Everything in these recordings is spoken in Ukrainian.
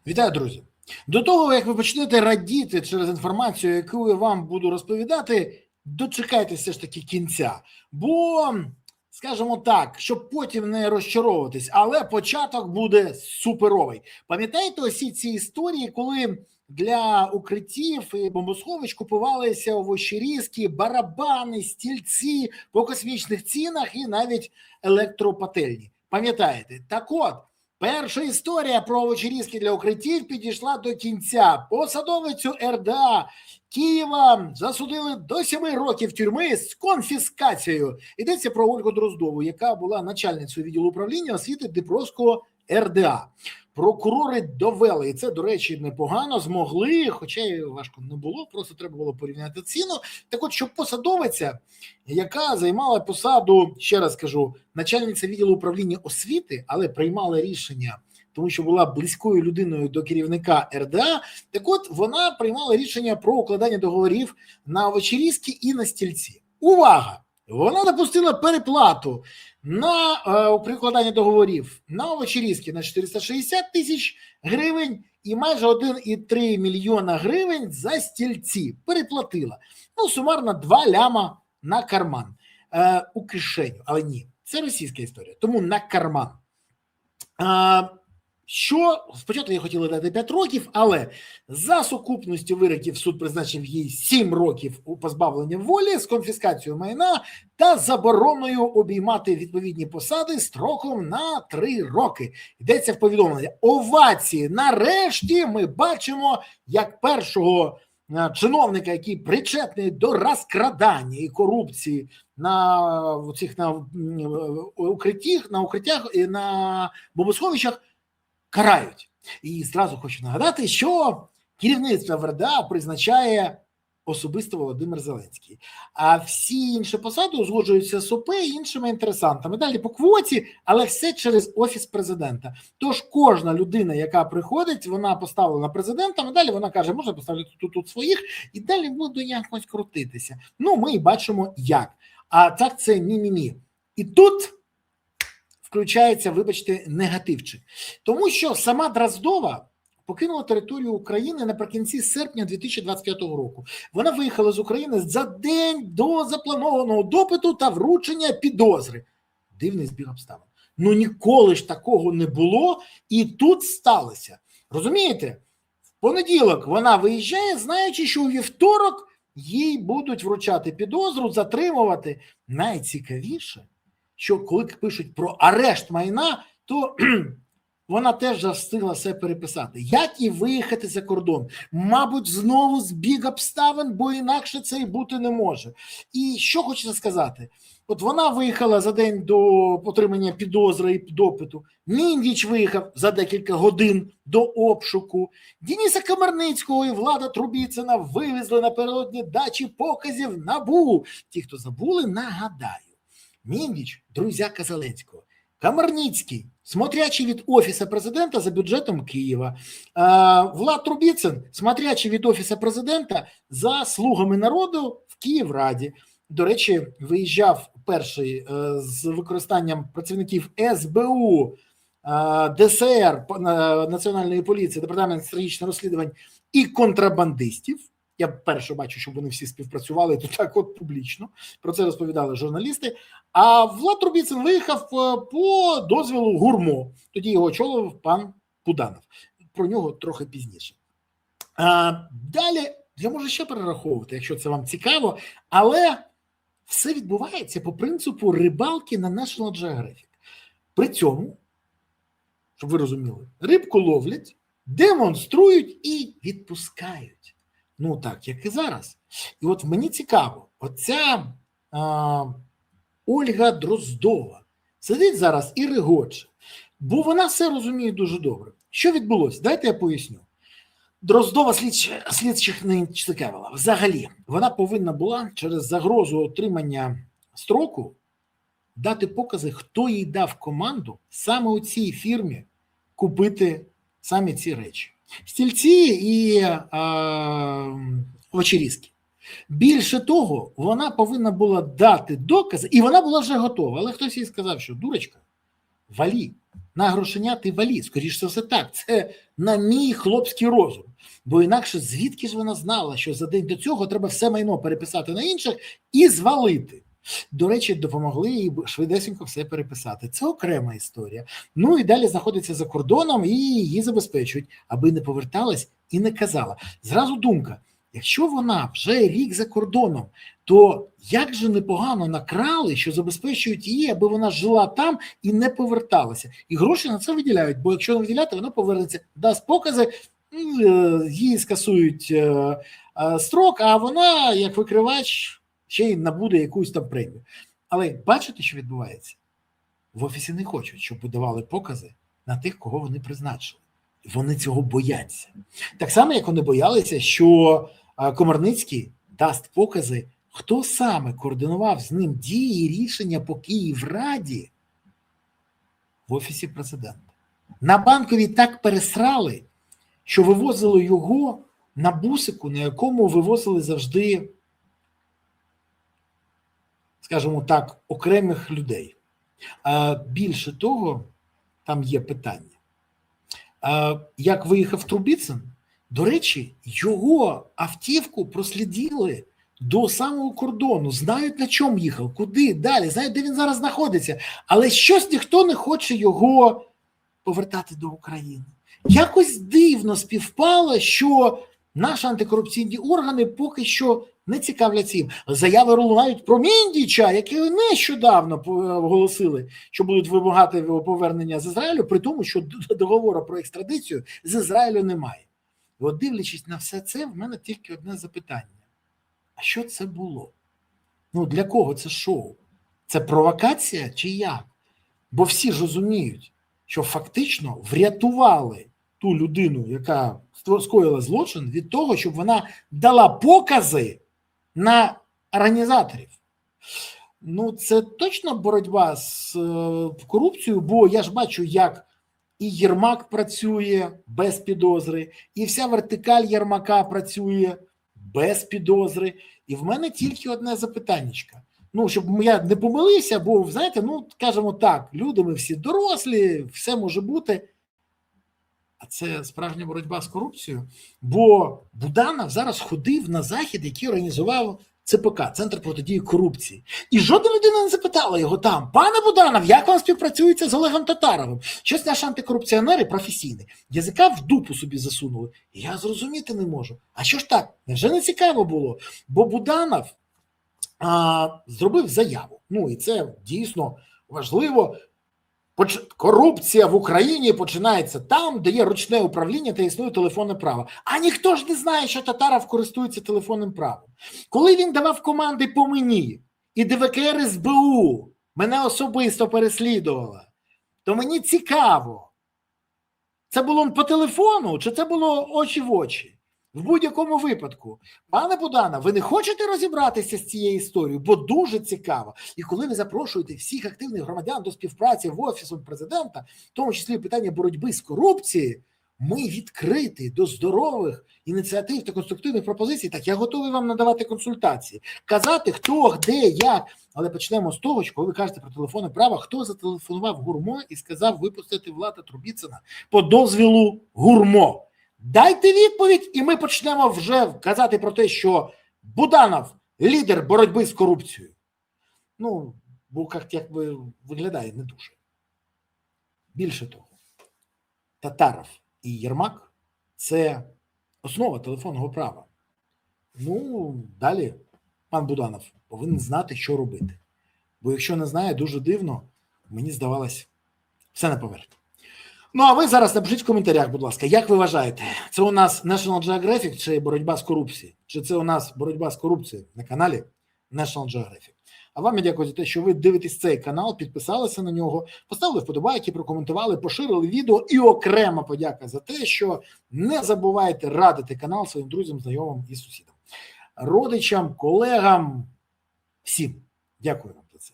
Вітаю, друзі! До того, як ви почнете радіти через інформацію, яку я вам буду розповідати, дочекайтеся все ж таки кінця. Бо, скажімо так, щоб потім не розчаровуватись, але початок буде суперовий. Пам'ятаєте усі ці історії, коли для укриттів і бомбосховищ купувалися овочерізки, барабани, стільці по космічних цінах і навіть електропательні? Пам'ятаєте? Так от, перша історія про овочерізки для укриттів підійшла до кінця. Посадовицю РДА Києва засудили до 7 років тюрми з конфіскацією. Йдеться про Ольгу Дроздову, яка була начальницею відділу управління освіти Дніпровського РДА. Прокурори довели, і це, до речі, непогано, змогли, хоча й важко не було, просто треба було порівняти ціну. Так от, щоб посадовиця, яка займала посаду, ще раз кажу, начальниця відділу управління освіти, але приймала рішення, тому що була близькою людиною до керівника РДА, так от вона приймала рішення про укладання договорів на овочерізки і на стільці. Увага! Вона допустила переплату на прикладання договорів на овочерізки на 460 тисяч гривень і майже 1,3 мільйона гривень за стільці. Переплатила. Ну, сумарно 2 ляма на карман. У кишеню. Але ні, це російська історія. Тому на карман. Що спочатку я хотіла дати 5 років, але за сукупністю вироків суд призначив їй 7 років у позбавлення волі з конфіскацією майна та забороною обіймати відповідні посади строком на 3 роки. Йдеться в повідомленні. Овації. Нарешті ми бачимо, як першого чиновника, який причетний до розкрадання і корупції на укриттях і на бомбосховищах карають. І зразу хочу нагадати, що керівництво в РДА призначає особисто Володимир Зеленський. А всі інші посади узгоджуються з ОП і іншими інтересантами. Далі по квоті, але все через Офіс президента. Тож кожна людина, яка приходить, вона поставлена президентом, і далі вона каже, можна поставити тут своїх, і далі буду якось крутитися. Ну, ми бачимо як. А так це ні-ні-ні. І тут включається, вибачте, негативчик. Тому що сама Дроздова покинула територію України наприкінці серпня 2025 року. Вона виїхала з України за день до запланованого допиту та вручення підозри. Дивний збіг обставин. Ну ніколи ж такого не було, і тут сталося. Розумієте? В понеділок вона виїжджає, знаючи, що у вівторок їй будуть вручати підозру, затримувати. Найцікавіше, що коли пишуть про арешт майна, то вона теж встигла все переписати. Як і виїхати за кордон? Мабуть, знову збіг обставин, бо інакше це і бути не може. І що хочеться сказати? От вона виїхала за день до отримання підозри і допиту. Міндіч виїхав за декілька годин до обшуку. Дениса Комарницького і Влада Трубіцина вивезли напередодні дачі показів НАБУ. Ті, хто забули, нагадаю. Міндіч – друзяка Зеленського. Комарницький – смотрячий від Офісу президента за бюджетом Києва. Влад Трубіцин – смотрячий від Офісу президента за слугами народу в Київраді. До речі, виїжджав перший з використанням працівників СБУ, ДСР, Національної поліції, Департамент стратегічних розслідувань і контрабандистів. Я перше бачу, щоб вони всі співпрацювали тут так от публічно. Про це розповідали журналісти. А Влад Трубіцин виїхав по дозволу ГУРМО. Тоді його очолив пан Буданов. Про нього трохи пізніше. Далі я можу ще перераховувати, якщо це вам цікаво. Але все відбувається по принципу рибалки на National Geographic. При цьому, щоб ви розуміли, рибку ловлять, демонструють і відпускають. Ну так, як і зараз. І от мені цікаво, оця Ольга Дроздова сидить зараз і регоче, бо вона все розуміє дуже добре. Що відбулося? Дайте я поясню. Дроздова слідчих не цікавила. Взагалі, вона повинна була через загрозу отримання строку дати покази, хто їй дав команду саме у цій фірмі купити саме ці речі. Стільці і овочерізки. Більше того, вона повинна була дати докази, і вона була вже готова. Але хтось їй сказав, що дурочка, валі. На грошеня ти валі. Скоріше за все так. Це на мій хлопський розум. Бо інакше звідки ж вона знала, що за день до цього треба все майно переписати на інших і звалити. До речі, допомогли їй швидесенько все переписати. Це окрема історія. Ну і далі знаходиться за кордоном і її забезпечують, аби не поверталась і не казала. Зразу думка, якщо вона вже рік за кордоном, то як же непогано накрали, що забезпечують її, аби вона жила там і не поверталася. І гроші на це виділяють, бо якщо не виділяти, вона повернеться, дасть покази, їй скасують строк, а вона, як викривач, ще й набуде якусь там премію. Але бачите, що відбувається? В Офісі не хочуть, щоб видавали покази на тих, кого вони призначили. Вони цього бояться. Так само, як вони боялися, що Комарницький дасть покази, хто саме координував з ним дії і рішення по Київраді в Офісі президента. На Банковій так пересрали, що вивозили його на бусику, на якому вивозили завжди, скажімо так, окремих людей. Більше того, там є питання. Як виїхав Трубіцин, до речі, його автівку прослідили до самого кордону, знають, на чому їхав, куди, далі, знають, де він зараз знаходиться, але щось ніхто не хоче його повертати до України. Якось дивно співпало, що наші антикорупційні органи поки що не цікавляться їм. Заяви лунають про Міндіча, які нещодавно оголосили, що будуть вимагати повернення з Ізраїлю, при тому, що договору про екстрадицію з Ізраїлю немає. І от дивлячись на все це, в мене тільки одне запитання. А що це було? Ну, для кого це шоу? Це провокація чи як? Бо всі ж розуміють, що фактично врятували ту людину, яка скоїла злочин, від того, щоб вона дала покази на організаторів. Ну, це точно боротьба з корупцією, бо я ж бачу, як і Єрмак працює без підозри, і вся вертикаль Єрмака працює без підозри. І в мене тільки одне запитаннячко. Ну, щоб я не помилився, бо, знаєте, ну, кажемо так, люди ми всі дорослі, все може бути. А це справжня боротьба з корупцією, бо Буданов зараз ходив на захід, який організував ЦПК, Центр протидії корупції. І жодна людина не запитала його там: пане Буданов, як вам співпрацюється з Олегом Татаровим? Щось наші антикорупціонери професійні язика в дупу собі засунули. І я зрозуміти не можу. А що ж так? Невже не цікаво було? Бо Буданов зробив заяву. Ну і це дійсно важливо. Корупція в Україні починається там, де є ручне управління та існує телефонне право. А ніхто ж не знає, що Татаров користується телефонним правом. Коли він давав команди по мені, і ДВКР СБУ мене особисто переслідувала, то мені цікаво, це було по телефону, чи це було очі в очі? В будь-якому випадку, пане Буданов, ви не хочете розібратися з цією історією, бо дуже цікаво. І коли ви запрошуєте всіх активних громадян до співпраці в Офісі президента, в тому числі питання боротьби з корупцією, ми відкриті до здорових ініціатив та конструктивних пропозицій. Так, я готовий вам надавати консультації, казати, хто, де, як. Але почнемо з того, що коли ви кажете про телефонне право, хто зателефонував ГУРМО і сказав випустити Влада Трубіцина по дозвілу ГУРМО. Дайте відповідь, і ми почнемо вже казати про те, що Буданов – лідер боротьби з корупцією. Ну, бо якби виглядає не дуже. Більше того, Татаров і Єрмак – це основа телефонного права. Ну, далі пан Буданов повинен знати, що робити. Бо якщо не знає, дуже дивно, мені здавалось, все на поверхні. Ну, а ви зараз напишіть в коментарях, будь ласка, як ви вважаєте, це у нас National Geographic чи боротьба з корупцією? Чи це у нас боротьба з корупцією на каналі National Geographic? А вам я дякую за те, що ви дивитесь цей канал, підписалися на нього, поставили вподобайки, прокоментували, поширили відео, і окрема подяка за те, що не забувайте радити канал своїм друзям, знайомим і сусідам. Родичам, колегам, всім. Дякую вам за це.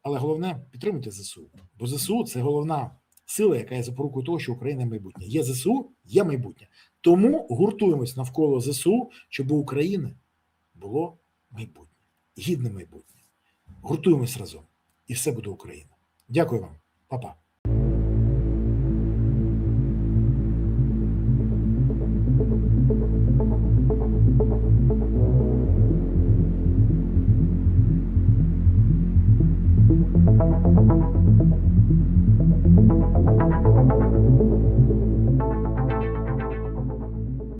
Але головне, підтримуйте ЗСУ, бо ЗСУ – це головна сила, яка є запорукою того, що Україна майбутнє. Є ЗСУ, є майбутнє. Тому гуртуємось навколо ЗСУ, щоб у України було майбутнє. Гідне майбутнє. Гуртуємось разом. І все буде Україна. Дякую вам. Па-па.